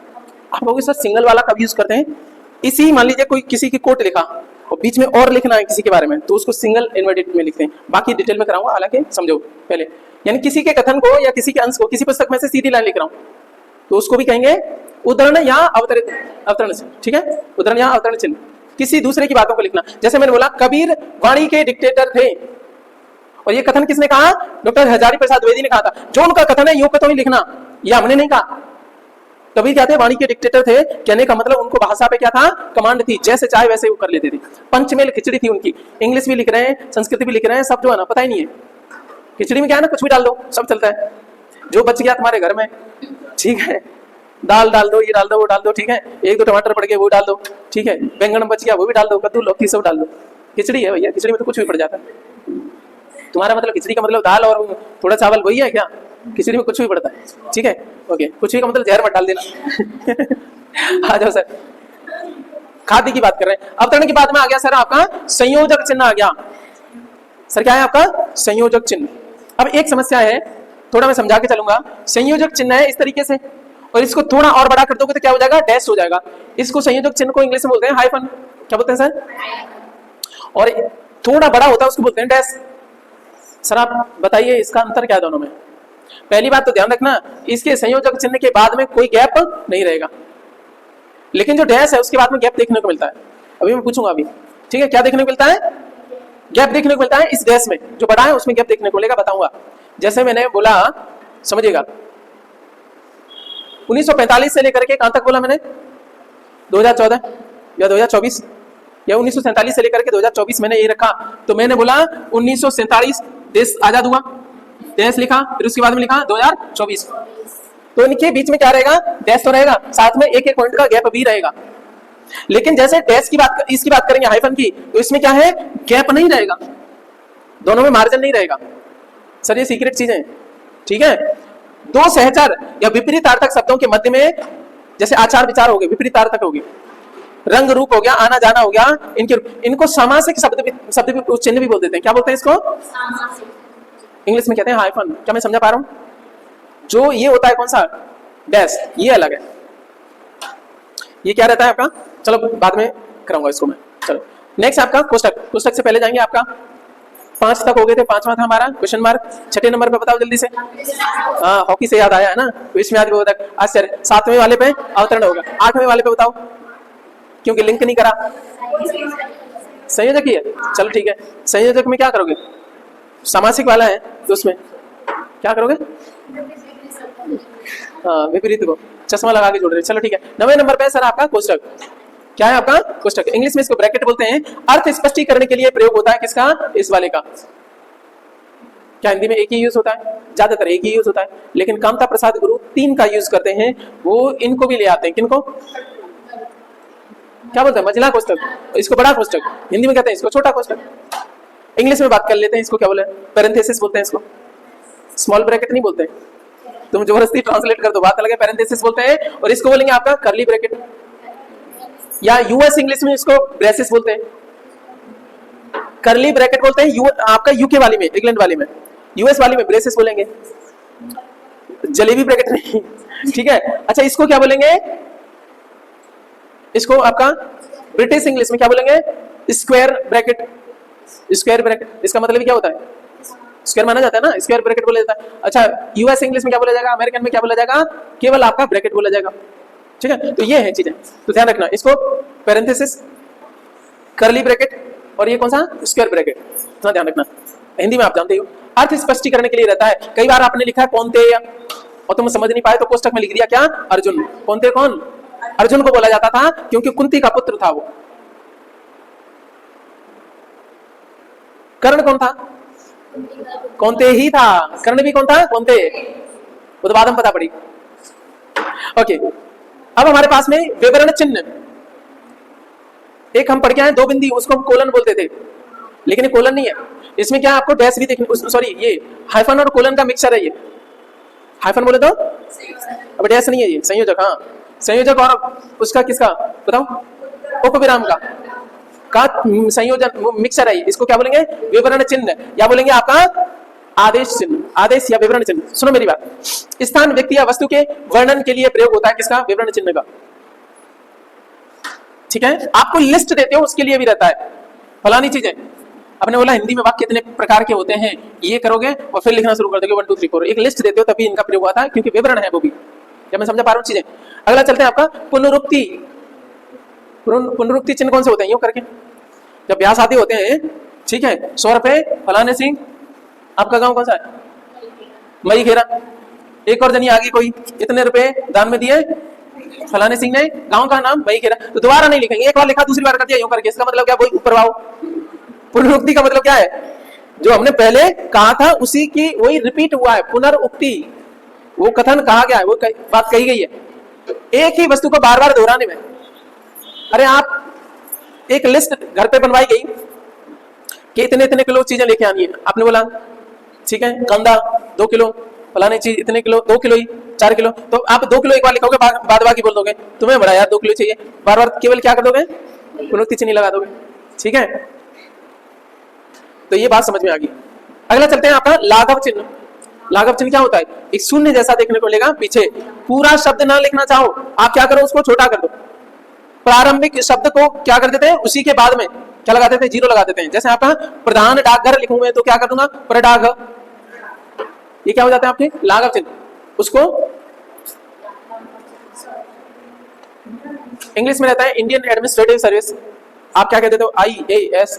आप लोग सर सिंगल वाला कब यूज करते हैं, इसी मान लीजिए कोई किसी की कोट लिखा और बीच में और लिखना है किसी के बारे में, तो उसको सिंगल इन्वर्टेड में लिखते हैं। बाकी डिटेल में कराऊंगा, हालांकि समझो पहले, यानी किसी के कथन को या किसी के अंश को किसी पुस्तक में से सीधी लाइन लिख रहा हूं तो उसको भी कहेंगे उद्धरण या अवतरण चिन्ह, ठीक है, उद्धरण या अवतरण चिन्ह। किसी दूसरे की बातों को लिखना, जैसे मैंने बोला कबीर वाणी के डिक्टेटर थे, और ये कथन किसने कहा, डॉक्टर हजारी प्रसाद द्विवेदी ने कहा था। जो उनका कथन है यूं कथन ही लिखना, ये हमने नहीं कहा। कबीर क्या थे, वाणी के डिक्टेटर थे, कहने का मतलब उनको भाषा पे क्या था, कमांड थी, जैसे चाहे वैसे वो कर लेते थे। पंचमेल खिचड़ी थी उनकी, इंग्लिश भी लिख रहे हैं, संस्कृत भी लिख रहे हैं, सब जो है ना पता ही नहीं है। खिचड़ी में क्या है ना, कुछ भी डाल दो सब चलता है, जो बच गया तुम्हारे घर में, ठीक है, दाल डाल दो, ये डाल दो, वो डाल दो, ठीक है, 1-2 टमाटर पड़ गए वो डाल दो, ठीक है, बैंगन बच गया वो भी डाल दो, कद्दू लौकी सब डाल दो। खिचड़ी है भैया, खिचड़ी में तो कुछ भी पड़ जाता है। तुम्हारा मतलब खिचड़ी का मतलब दाल और थोड़ा चावल वही है क्या, खिचड़ी में कुछ भी पड़ता है, ठीक है, ओके। कुछ भी का मतलब जहर मत डाल देना आ जाओ सर, खाद्य की बात कर रहे हैं। अवतरण की बात में आ गया सर आपका संयोजक चिन्ह आ गया। सर क्या है आपका, संयोजक चिन्ह। अब एक समस्या है, थोड़ा मैं समझा के चलूंगा। संयोजक चिन्ह है इस तरीके से, और इसको थोड़ा और बड़ा कर दोगे तो क्या हो जाएगा, डैश हो जाएगा। इसको संयोजक चिन्ह को इंग्लिश में बोलते हैं हाइफन, क्या बोलते हैं सर, और थोड़ा बड़ा होता है उसको बोलते हैं डैश। सर आप बताइए इसका अंतर क्या है दोनों में। पहली बात तो ध्यान रखना, इसके संयोजक चिन्ह के बाद में कोई गैप नहीं रहेगा, लेकिन जो डैश है उसके बाद में गैप देखने को मिलता है। अभी मैं पूछूंगा अभी, ठीक है, क्या देखने को मिलता है, गैप देखने को मिलता है इस डैश में, जो बड़ा है उसमें गैप देखने को मिलेगा, बताऊंगा। जैसे मैंने बोला, समझिएगा, 1945 से लेकर के कहां तक बोला मैंने, 2014 या 2024 या 1947 से लेकर के 2024 मैंने ये रखा। तो मैंने बोला 1947 देश आजाद हुआ, देश लिखा, फिर उसके बाद में लिखा 2024। तो इनके बीच में क्या रहेगा, डैश तो रहेगा, साथ में एक पॉइंट का गैप भी रहेगा। लेकिन जैसे डैश की बात, इसकी बात करेंगे हाइफन की, तो इसमें क्या है, गैप नहीं रहेगा, दोनों में मार्जिन नहीं रहेगा। सर ये सीक्रेट चीजें, ठीक है। 2 सहचर या विपरीतार्थक शब्दों के मध्य में, जैसे आचार विचार हो गए, विपरीतार्थक हो गए, रंग रूप हो गया, आना जाना हो गया, इनको सामासिक शब्द भी चिन्ह भी बोल देते हैं। क्या बोलते हैं इसको, इंग्लिश में कहते हैं हाइफन। क्या मैं समझा पा रहा हूं, जो ये होता है कौन सा, डैश, ये अलग है, ये क्या रहता है आपका, चलो बाद में कराऊंगा इसको मैं। चलो नेक्स्ट आपका कोष्टक। कोष्टक से पहले जाएंगे आपका 5 तक हो गए थे, 5वां था हमारा क्वेश्चन मार्क। 6ठे नंबर पे बताओ जल्दी से। हाँ हॉकी से याद आया है ना, विश्व में बोधक आश्चर्य। 7वें वाले पे अवतरण होगा। 8वें वाले पे बताओ, क्योंकि लिंक नहीं करा। संयोजक ही है, चलो ठीक है। संयोजक में क्या करोगे, सामासिक वाला है तो उसमें क्या करोगे, हाँ विपरीत को चश्मा लगा के जोड़ रहे। चलो ठीक है। 9वें नंबर पे सर आपका कोष्टक। क्या है आपका कोष्टक, इंग्लिश में इसको ब्रैकेट बोलते हैं। अर्थ स्पष्टीकरण के लिए प्रयोग होता है किसका, इस वाले का। क्या हिंदी में एक ही यूज होता है, ज्यादातर एक ही यूज होता है, लेकिन कामता प्रसाद गुरु 3 का यूज करते हैं। वो इनको भी ले आते हैं, किनको, क्या बोलते हैं, मझला कोष्टक, इसको बड़ा कोष्टक, हिंदी में कहते हैं इसको छोटा कोष्टक। इंग्लिश में बात कर लेते हैं, इसको क्या बोले, पैरेंथेसिस बोलते हैं इसको, स्मॉल ब्रैकेट नहीं बोलते। तुम जबरदस्ती ट्रांसलेट कर दो, बात अलग है। पैरेंथेसिस बोलते हैं, और इसको बोलेंगे आपका कर्ली ब्रैकेट, या यूएस इंग्लिश में इसको ब्रेसिस बोलते हैं। कर्ली ब्रैकेट बोलते हैं आपका यूके वाली में, इंग्लैंड वाली में। यूएस वाली में ब्रेसिस बोलेंगे, जलेबी ब्रैकेट नहीं, ठीक है। अच्छा इसको क्या बोलेंगे, इसको आपका ब्रिटिश इंग्लिश में क्या बोलेंगे, स्क्वायर ब्रैकेट। स्क्वायर ब्रैकेट इसका मतलब क्या होता है, स्क्वायर माना जाता है ना, स्क्वायर ब्रैकेट बोला जाता है। अच्छा यूएस इंग्लिश में क्या बोला जाएगा, अमेरिकन में क्या बोला जाएगा, केवल आपका ब्रैकेट बोला जाएगा, ठीक है। तो ये है चीजें, तो ध्यान रखना। इसको पैरेंथेसिस, कर्ली ब्रैकेट, और ये कौन सा, स्क्वायर ब्रैकेट, इतना ध्यान रखना। हिंदी में आप जानते हो अर्थ स्पष्टीकरण के लिए रहता है। कई बार आपने लिखा है कौनते, और तुम समझ नहीं पाए तो कोष्टक में लिख दिया क्या, अर्जुन। कौनते कौन, अर्जुन को बोला जाता था क्योंकि कुंती का पुत्र था वो। कर्ण कौन था, कौनते ही था। कर्ण भी कौन था, कौनते, वो तो बाद में पता पड़ी। ओके अब हमारे पास में विवरण चिन्ह, एक हम पढ़ के आए 2 बिंदी, उसको हम कोलन बोलते थे, लेकिन ये कोलन नहीं है। इसमें क्या आपको डैश भी देखने, सॉरी ये हाइफन और कोलन का मिक्सचर है। ये हाइफन बोले तो अब डैश नहीं है, ये संयोजक। हाँ संयोजक, और उसका किसका बताओ, उपविराम का संयोजन मिक्सचर है। इसको क्या बोलेंगे, विवरण चिन्ह, या बोलेंगे आपका आदेश चिन्ह, आदेश या विवरण चिन्ह। सुनो मेरी बात, स्थान व्यक्ति या वस्तु के वर्णन के लिए प्रयोग होता है किसका, विवरण चिन्ह का, ठीक है। आपको लिस्ट देते हो उसके लिए भी रहता है, फलानी चीजें। आपने बोला हिंदी में वाक्य कितने प्रकार के होते हैं, ये करोगे और फिर लिखना शुरू कर दोगे 1 2 3 4, एक लिस्ट देते हो तभी इनका प्रयोग होता है, क्योंकि विवरण है वो भी। क्या मैं समझा पा रहा हूँ चीजें। अगला चलते हैं आपका पुनरुक्ति। पुनरुक्ति चिन्ह कौन से होते हैं, यूं करके जब ब्याह शादी होते हैं, ठीक है, 100 रुपए फलाने सिंह, आपका गांव कौन सा है, मई घेरा। एक और जनी आगे कोई, इतने रुपए दान में दिए फलाने सिंह ने, गांव का नाम मई घेरा। तो दोबारा नहीं लिखेंगे, एक बार लिखा दूसरी बार कर दिया यूं करके, इसका मतलब क्या, वही ऊपर आओ। पुनरुक्ति का मतलब क्या है, जो हमने पहले कहा था उसी की वही रिपीट हुआ है, पुनरुक्ति। वो कथन कहा गया है, वो बात कही गई है, एक ही वस्तु को बार बार दोहराने में। अरे आप एक लिस्ट घर पे बनवाई गई कि इतने इतने किलो चीजें लेके आनी है, आपने बोला ठीक है, कांदा 2 किलो, फलानी चीज इतने किलो, 2 किलो ही, 4 किलो, तो आप 2 किलो एक बार लिखोगे, बाद बाकी बोल दोगे तुम्हें बड़ा यार 2 किलो चाहिए, बार बार केवल क्या कर दोगे, पुनरुक्ति चिन्ह लगा दोगे, ठीक है। तो ये बात समझ में आ गई। अगला चलते हैं आपका लाघव चिन्ह। लाघव चिन्ह क्या होता है, एक शून्य जैसा देखने को मिलेगा पीछे, पूरा शब्द ना लिखना चाहो आप क्या करो, उसको छोटा कर दो। प्रारंभिक शब्द को क्या कर देते हैं, उसी के बाद में क्या लगा देते हैं, 0 लगा देते हैं। जैसे आपका प्रधान डाकघर लिखूंगे तो क्या कर दूंगा, प्रडाघ। ये क्या हो जाते हैं आपके लाघव चिन्ह। उसको इंग्लिश में रहता है इंडियन एडमिनिस्ट्रेटिव सर्विस, आप क्या कह देते हो, IAS,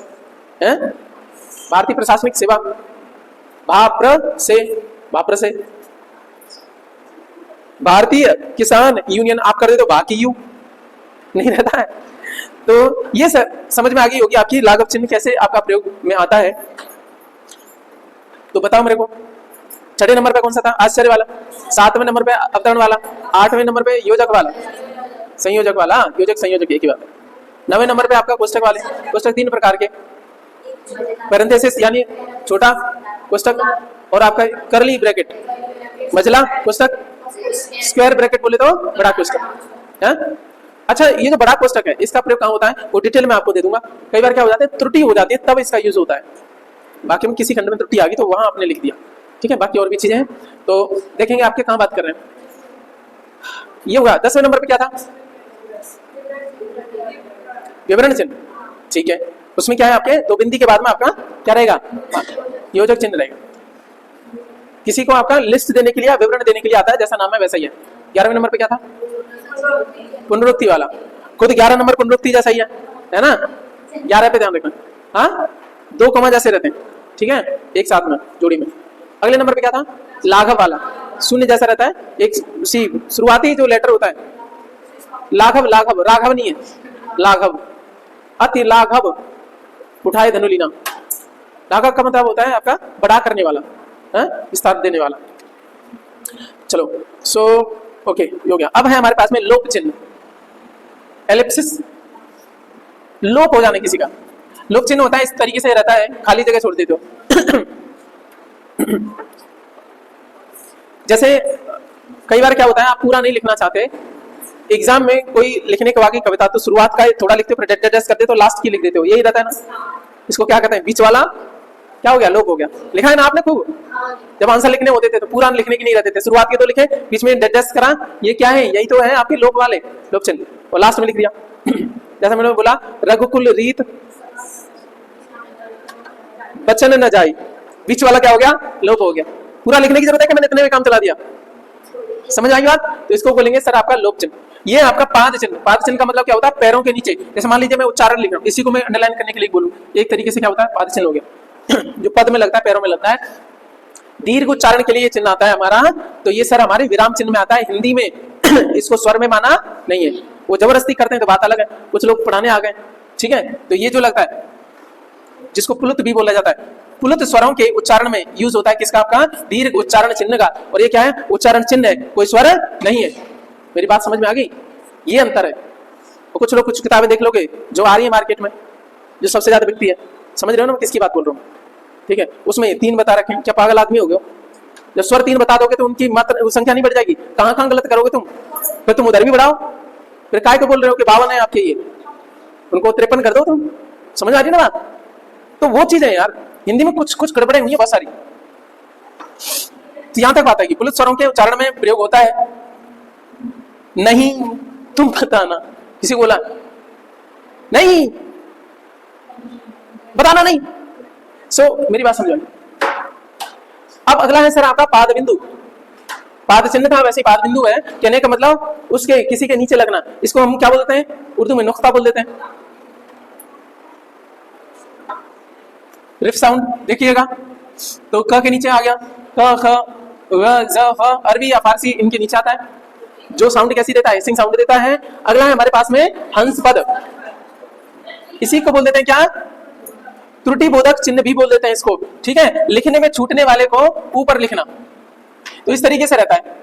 भारतीय प्रशासनिक सेवा, भाप्र से। भारतीय किसान यूनियन आप कर देते हो बाकी यू, नहीं रहता है। तो ये समझ में आ गई होगी आपकी लाघव चिन्ह कैसे आपका प्रयोग में आता है। तो बताओ मेरे को, 6ठे नंबर पे कौन सा था, आश्चर्य वाला। 7वें नंबर पे अवतरण वाला। 8वें नंबर पे योजक वाला, संयोजक वाला, योजक संयोजक एक ही बात है। 9वें नंबर पे आपका कोष्टक वाले। कोष्टक 3 प्रकार के, पैरेंथेसिस यानी छोटा कोष्टक, और आपका कर्ली ब्रैकेट मझला कोष्टक, स्क्वायर ब्रैकेट बोले तो बड़ा कोष्टक है। अच्छा ये जो बड़ा कोष्टक है इसका प्रयोग कहाँ होता है, वो डिटेल में आपको दे दूंगा। कई बार क्या हो जाता है, त्रुटि हो जाती है तब इसका यूज होता है। बाकी में किसी खंड में त्रुटि आ गई तो वहां आपने लिख दिया, ठीक है। बाकी और भी चीजें हैं तो देखेंगे आपके कहाँ बात कर रहे हैं। ये होगा 10वें नंबर पे क्या था, विवरण चिन्ह, ठीक है। उसमें क्या है आपके दो बिंदी के बाद में आपका क्या रहेगा, योजक चिन्ह रहेगा। किसी को आपका लिस्ट देने के लिए या विवरण देने के लिए आता है, जैसा नाम है वैसा ही है। 11वें नंबर पे क्या था, पुनरुक्ति वाला, खुद 11 नंबर पुनरुक्ति जैसा ही है ना। 11 पे ध्यान रखना, हाँ 2 कमा जैसे रहते हैं, ठीक है, एक साथ में जोड़ी में। अगले नंबर पे क्या था, लाघव वाला, शून्य जैसा रहता है, एक सी शुरुआती जो लेटर होता है, लाघव, लाघव, राघव नहीं है, लाघव, अति लाघव, उठाए धनुलीना। लाघव का मतलब होता है आपका बड़ा करने वाला, विस्तार देने वाला। चलो सो ओके हो गया। अब है हमारे पास में लोप चिन्ह, एलिप्सिस, लोप हो जाने किसी का। लोप चिन्ह होता है इस तरीके से रहता है, खाली जगह छोड़ देते हो। जैसे कई बार क्या होता है, आप पूरा नहीं लिखना चाहते, एग्जाम में कोई लिखने के वाकई कविता तो शुरुआत का थोड़ा लिखते हो, डेडेस करते हो, तो लास्ट की लिख देते हो, यही रहता है ना। इसको क्या कहते हैं, बीच वाला क्या हो गया, लोप हो गया। लिखा है ना आपने खूब, जब आंसर लिखने होते थे तो पूरा लिखने की नहीं रहते थे, शुरुआत के तो लिखे, बीच में डेडेस करा, ये क्या है, यही तो है आपके लोप वाले, लोप चिन्ह, और लास्ट में लिख दिया। जैसा मैंने बोला, रघुकुल रीत बचन न जाई, बीच वाला क्या हो गया, लोप हो गया। पूरा लिखने की जरूरत है कि मैंने इतने में काम चला दिया, समझ आई बात। तो इसको बोलेंगे सर आपका लोप चिन्ह। ये आपका पाद चिन्ह, पाद चिन्ह का मतलब क्या होता है, पैरों के नीचे। जैसे मान लीजिए मैं उच्चारण लिख रहा हूँ, इसी को मैं अंडरलाइन करने के लिए बोलूँ, एक तरीके से क्या होता है, पाद चिन्ह हो गया। जो पद में लगता है, पैरों में लगता है, दीर्घ उच्चारण के लिए ये चिन्ह आता है हमारा। तो ये सर हमारे विराम चिन्ह में आता है हिंदी में। इसको स्वर में माना नहीं है, वो जबरदस्ती करते हैं तो बात अलग है, कुछ लोग पढ़ाने आ गए, ठीक है। तो ये जो लगता है, जिसको पुलुत भी बोला जाता है, पुलुत स्वरों के उच्चारण में यूज होता है किसका, आपका दीर्घ उच्चारण चिन्ह का। और ये क्या है, उच्चारण चिन्ह है, कोई स्वर नहीं है। मेरी बात समझ में आ गई, ये अंतर है। और कुछ लोग कुछ किताबें देख लोगे जो आ रही है मार्केट में, जो सबसे ज्यादा बिकती है, समझ रहे हो ना मैं किसकी बात बोल रहा हूँ, ठीक है। उसमें 3 बता रखे हैं, क्या पागल आदमी हो गए? जब स्वर 3 बता दोगे तो उनकी मात्रा संख्या नहीं बढ़ जाएगी, कहाँ कहाँ गलत करोगे तुम, फिर तुम उधर भी बढ़ाओ, फिर काय को बोल रहे हो कि 52 है आपके, ये उनको 53 कर दो तुम, समझ आ रही ना बात। तो वो चीज है यार, हिंदी में कुछ कुछ गड़बड़े हुई है बहुत सारी। तो यहां तक बात है कि पुलिस स्वरों के उच्चारण में प्रयोग होता है, नहीं तुम बताना, किसी को बोला नहीं बताना नहीं। मेरी बात समझो। अब अगला है सर आपका पाद बिंदु। पाद चिन्ह था वैसे ही पाद बिंदु है, कहने का मतलब उसके किसी के नीचे लगना। इसको हम क्या बोलते हैं, उर्दू में नुक्ता बोल देते हैं। रिफ साउंड देखिएगा, तो क के नीचे आ गया, क ख ग ज फ, अरबी या फारसी इनके नीचे आता है। जो साउंड कैसी देता है, हिसिंग साउंड देता है। अगला है हमारे पास में हंस पद, इसी को बोल देते हैं क्या, त्रुटि बोधक चिन्ह भी बोल देते हैं इसको, ठीक है। लिखने में छूटने वाले को ऊपर लिखना, तो इस तरीके से रहता है।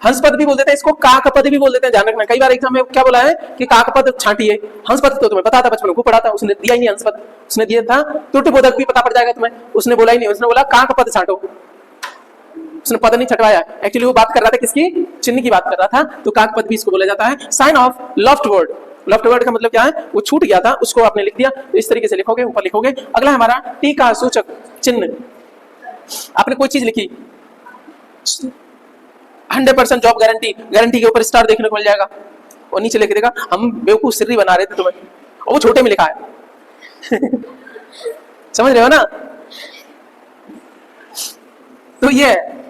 हंस पद भी बोल देते हैं इसको, काक पद भी बोल देते हैं, ध्यान रखना। कई बार एग्जाम में क्या बोला है कि काक पद छांटिए, हंस पद तो तुम्हें पता था, बचपन को पढ़ा था, उसने दिया ही नहीं हंस पद, उसने दिया था त्रुटि बोधक भी पता पड़ जाएगा तुम्हें, उसने बोला ही नहीं, उसने बोला काक पद छांटो, उसने पद नहीं छटवाया। एक्चुअली वो बात कर रहा था किसकी, चिन्ह की बात कर रहा था। तो काक पद भी इसको बोला जाता है। Sign off left word, left word का मतलब क्या है, वो छूट गया था, उसको आपने लिख दिया, तो इस तरीके से लिखोगे, ऊपर लिखोगे। अगला हमारा टीका सूचक चिन्ह। आपने कोई चीज लिखी, 100% जॉब गारंटी, गारंटी के ऊपर स्टार देखने को मिल जाएगा, और नीचे लिख देगा हम बेवकूफ सिर्री बना रहे थे तुम्हें, और वो छोटे में लिखा है। समझ रहे हो ना। तो ये है,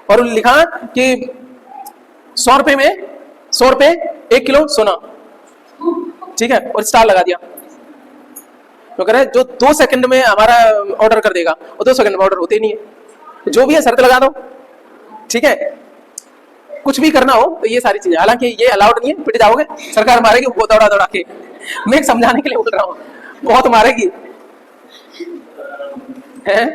और लिखा कि 100 रुपए में 100 रुपए 1 किलो सोना, ठीक है, और स्टार लगा दिया। तो कह रहे जो 2 सेकंड में हमारा ऑर्डर कर देगा, और 2 सेकंड में ऑर्डर होते ही नहीं है। जो भी है शर्त लगा दो, ठीक है। कुछ भी करना हो तो ये सारी चीजें, हालांकि ये अलाउड नहीं है, पिट जाओगे, सरकार मारेगी वो दौड़ा दौड़ा के। मैं समझाने के लिए बोल रहा हूँ, बहुत मारेगी है।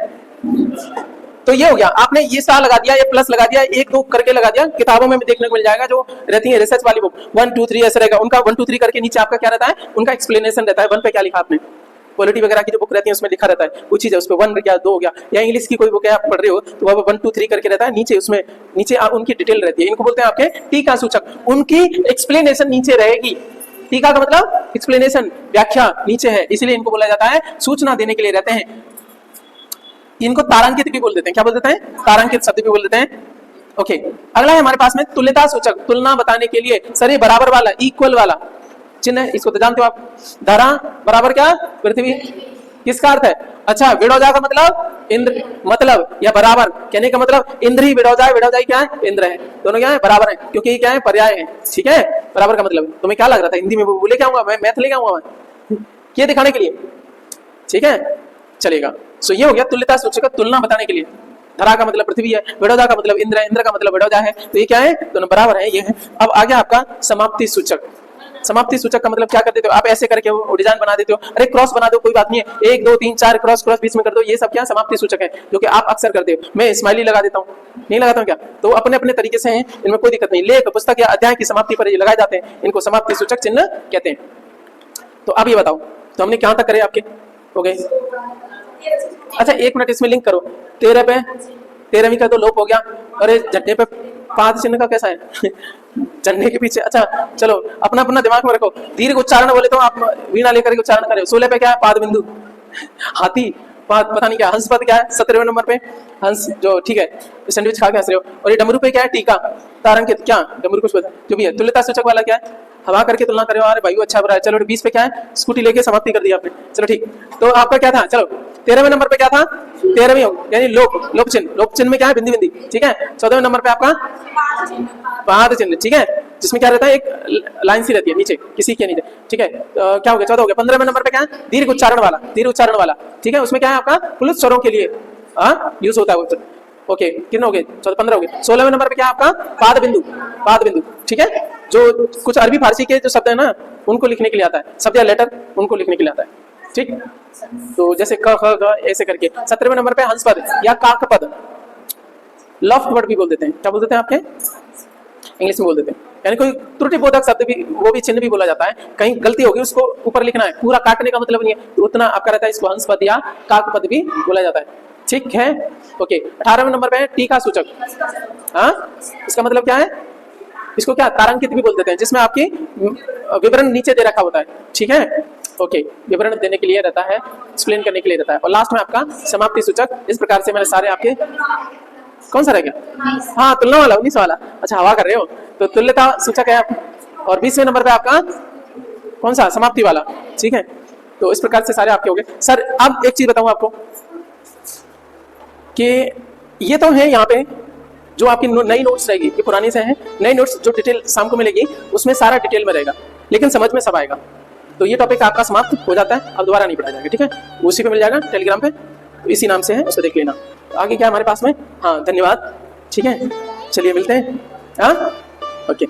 तो ये हो गया, आपने ये स्टार लगा दिया, ये प्लस लगा दिया, 1 2 करके लगा दिया। किताबों में भी देखने को मिल जाएगा, जो रहती है रिसर्च वाली बुक 1 2 3 ऐसे रहेगा उनका, 1 2 3 करके नीचे आपका क्या रहता है, उनका एक्सप्लेनेशन रहता है। 1 पे क्या लिखा आपने, पॉलिटी वगैरह की जो बुक रहती है उसमें लिखा रहता है कुछ चीज है, उस पर 1 गया 2 हो गया, या इंग्लिश की कोई बुक है आप पढ़ रहे हो तो वह 1 2 3 करके रहता है, नीचे उसमें नीचे उनकी डिटेल रहती है। इनको बोलते हैं आपके टीका सूचक, उनकी एक्सप्लेनेशन नीचे रहेगी। टीका का मतलब एक्सप्लेनेशन, व्याख्या नीचे है, इसलिए इनको बोला जाता है सूचना देने के लिए रहते हैं। इनको तारांकित भी बोल देते हैं, क्या बोल देते हैं, तारांकित शब्द भी बोल देते हैं। ओके, अगला है हमारे पास में तुल्यता सूचक, तुलना बताने के लिए। सर ये बराबर वाला, इक्वल वाला, चिन्ह है, इसको तो जानते हो आप। धरा बराबर क्या, पृथ्वी। किसका अर्थ है, अच्छा विडोजा का मतलब इंद्र, मतलब या बराबर कहने का मतलब इंद्र ही विडोजा है, विडोजा ही क्या है, इंद्र है, दोनों क्या है, बराबर है, क्योंकि ये क्या है, पर्याय है, ठीक है। बराबर का मतलब तुम्हें क्या लग रहा था हिंदी में बोले क्या आऊंगा मैं, मैथ लेके आऊंगा मैं ये दिखाने के लिए, ठीक है, चलेगा। सो ये हो गया तुल्यता सूचक, तुलना बताने के लिए। धरा का मतलब पृथ्वी है, विडोजा का मतलब इंद्र है, इंद्र का मतलब विडोजा है, तो ये क्या है, दोनों बराबर है, ये है। अब आ गया आपका समाप्ति सूचक। समाप्ति सूचक का मतलब क्या कर देते हो आप, ऐसे करके वो डिजाइन बना देते हो, अरे क्रॉस बना दो कोई बात नहीं है, 1 2 3 4 क्रॉस क्रॉस बीच में कर दो, ये सब क्या समाप्ति सूचक है, जो कि आप अक्सर करते हो। मैं स्माइली लगा देता हूँ, नहीं लगाता हूँ क्या, तो अपने अपने तरीके से हैं, इनमें कोई दिक्कत नहीं। लेख पुस्तक या अध्याय की समाप्ति पर ये लगाए जाते हैं, इनको समाप्ति सूचक चिन्ह कहते हैं। तो अब ये बताओ, तो हमने कहाँ तक करे आपके हो गए। अच्छा 1 मिनट इसमें लिंक करो, 13 पे 13वीं का तो लोप हो गया, अरे झंडे पे पाद चिन्ह का कैसा है झंडे के पीछे, अच्छा चलो अपना अपना दिमाग में रखो। दीर्घ उच्चारण बोले तो आप वीणा लेकर के उच्चारण करें। 16 पे क्या है, पाद बिंदु, हाथी, पता नहीं क्या, हंस पद क्या है 17वें नंबर पे, हंस जो ठीक है सैंडविच खा के हंस रहे हो। और ये डमरू पे क्या है, टीका, तारंकित, क्या डमरू कुछ जो भी है। तुल्यता सूचक वाला क्या है, हवा करके तुलना करे, अरे भाई अच्छा बुरा है। चलो 20 पे क्या है, स्कूटी लेके समाप्ति कर दी आपने, चलो ठीक। तो आपका क्या था, चलो 13वें नंबर पे क्या था, 13वीं यानी लोप चिन्ह, लोप चिन्ह में क्या है, बिंदी बिंदी, ठीक है। 14वें नंबर पे आपका पाद चिन्ह, ठीक है, जिसमें क्या रहता है, एक लाइन सी रहती है नीचे, किसी के नीचे, ठीक है। क्या हो गया, 14 हो गया। 15वें नंबर पे क्या है, दीर्घ उच्चारण वाला, दीर्घ उच्चारण वाला, ठीक है, उसमें क्या है आपका पुलिस स्वरों के लिए यूज होता है। ओके कितने हो गए, 15 हो गए। 16वें नंबर पे क्या है आपका, पाद बिंदु, पाद बिंदु, ठीक है, जो कुछ अरबी फारसी के जो शब्द है ना, उनको लिखने के लिए आता है, शब्द या लेटर उनको लिखने के लिए आता है, ठीक। तो जैसे क ख ग ऐसे करके। 17वें नंबर पे हंस पद या काक पद, लफ्ट वर्ड भी बोल देते हैं, क्या बोल देते हैं आपके इंग्लिश में बोल देते हैं, यानी कोई त्रुटि बोधक शब्द भी, वो भी चिन्ह भी बोला जाता है। कहीं गलती होगी उसको ऊपर लिखना है, पूरा काटने का मतलब नहीं है, तो उतना आपका रहता है, इसको हंस पद या काक पद भी बोला जाता है, ठीक है। ओके 18वें नंबर पे है टीका सूचक, इसका मतलब क्या है, इसको क्या तारांकित भी बोल देते हैं, जिसमें आपकी विवरण नीचे दे रखा होता है, ठीक है। ओके विवरण देने के लिए रहता है, एक्सप्लेन करने के लिए रहता है। और लास्ट में आपका समाप्ति सूचक। इस प्रकार से मैंने सारे आपके, कौन सा रह गया, हाँ तुलना वाला 19 वाला, अच्छा हवा कर रहे हो, तो तुल्यता सूचक है। और 20वें नंबर पे आपका कौन सा, समाप्ति वाला, ठीक है। तो इस प्रकार से सारे आपके हो गए। सर अब एक चीज बताऊं आपको कि ये तो है यहाँ पे जो आपकी नई नोट्स रहेगी, ये पुरानी से हैं, नई नोट्स जो डिटेल शाम को मिलेगी उसमें सारा डिटेल में रहेगा, लेकिन समझ में सब आएगा। तो ये टॉपिक आपका समाप्त हो जाता है, अब दोबारा नहीं पढ़ा जाएगा, ठीक है। उसी पे मिल जाएगा टेलीग्राम पे, इसी नाम से है, उसको देख लेना। आगे क्या हमारे पास में, हाँ धन्यवाद, ठीक है, चलिए मिलते हैं, हाँ ओके।